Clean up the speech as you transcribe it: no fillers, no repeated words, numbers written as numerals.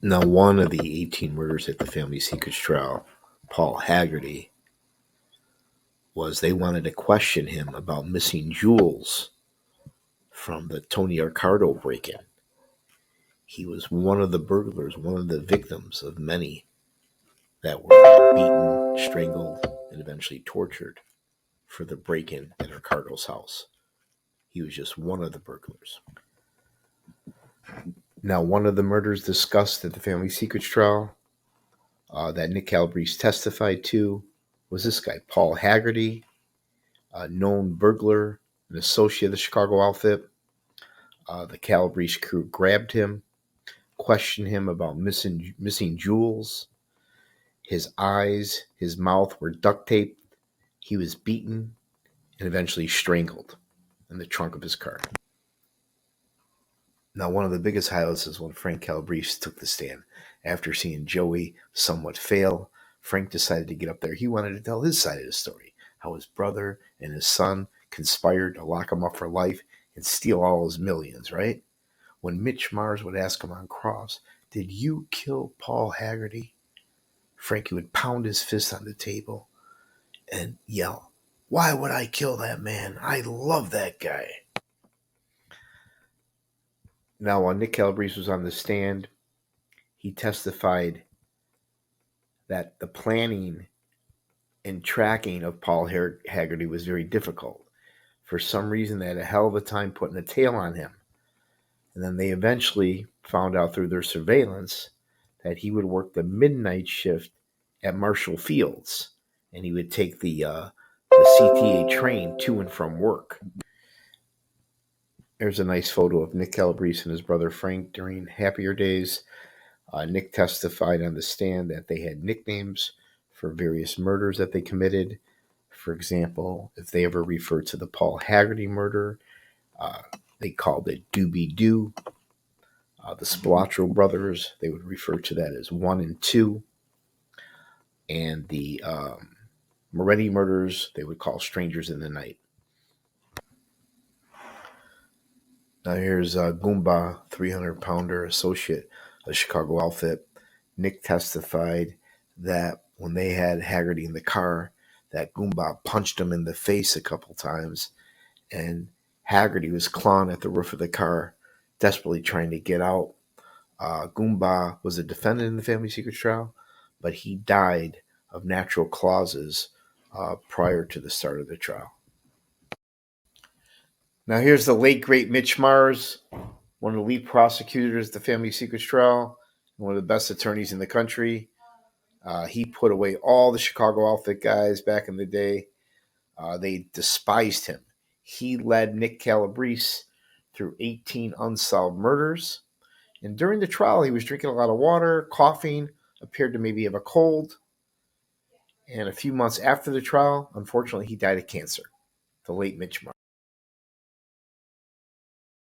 Now, one of the 18 murders at the family secrets trial, Paul Haggerty, was they wanted to question him about missing jewels from the Tony Arcardo break-in. He was one of the burglars, one of the victims of many that were beaten, strangled, and eventually tortured for the break-in at Arcardo's house. He was just one of the burglars. Now, one of the murders discussed at the family secrets trial that Nick Calabrese testified to was this guy, Paul Haggerty, a known burglar, an associate of the Chicago outfit. The Calabrese crew grabbed him, questioned him about missing jewels. His eyes, his mouth were duct taped. He was beaten and eventually strangled in the trunk of his car. Now, one of the biggest highlights is when Frank Calabrese took the stand. After seeing Joey somewhat fail, Frank decided to get up there. He wanted to tell his side of the story, how his brother and his son conspired to lock him up for life and steal all his millions, right? When Mitch Mars would ask him on cross, "Did you kill Paul Haggerty?" Frankie would pound his fist on the table and yell, "Why would I kill that man? I love that guy." Now, while Nick Calabrese was on the stand, he testified that the planning and tracking of Paul Haggerty was very difficult. For some reason, they had a hell of a time putting a tail on him. And then they eventually found out through their surveillance that he would work the midnight shift at Marshall Fields, and he would take the CTA train to and from work. There's a nice photo of Nick Calabrese and his brother Frank during happier days. Nick testified on the stand that they had nicknames for various murders that they committed. For example, if they ever referred to the Paul Haggerty murder, they called it Doobie Doo. The Spilotro brothers, they would refer to that as 1 and 2. And the Moretti murders, they would call Strangers in the Night. Now here's Goomba, 300-pounder associate of Chicago outfit. Nick testified that when they had Haggerty in the car, that Goomba punched him in the face a couple times, and Haggerty was clawing at the roof of the car, desperately trying to get out. Goomba was a defendant in the family secrets trial, but he died of natural causes prior to the start of the trial. Now here's the late, great Mitch Mars, one of the lead prosecutors at the family secrets trial, one of the best attorneys in the country. He put away all the Chicago outfit guys back in the day. They despised him. He led Nick Calabrese through 18 unsolved murders. And during the trial, he was drinking a lot of water, coughing, appeared to maybe have a cold. And a few months after the trial, unfortunately, he died of cancer. The late Mitch Mars.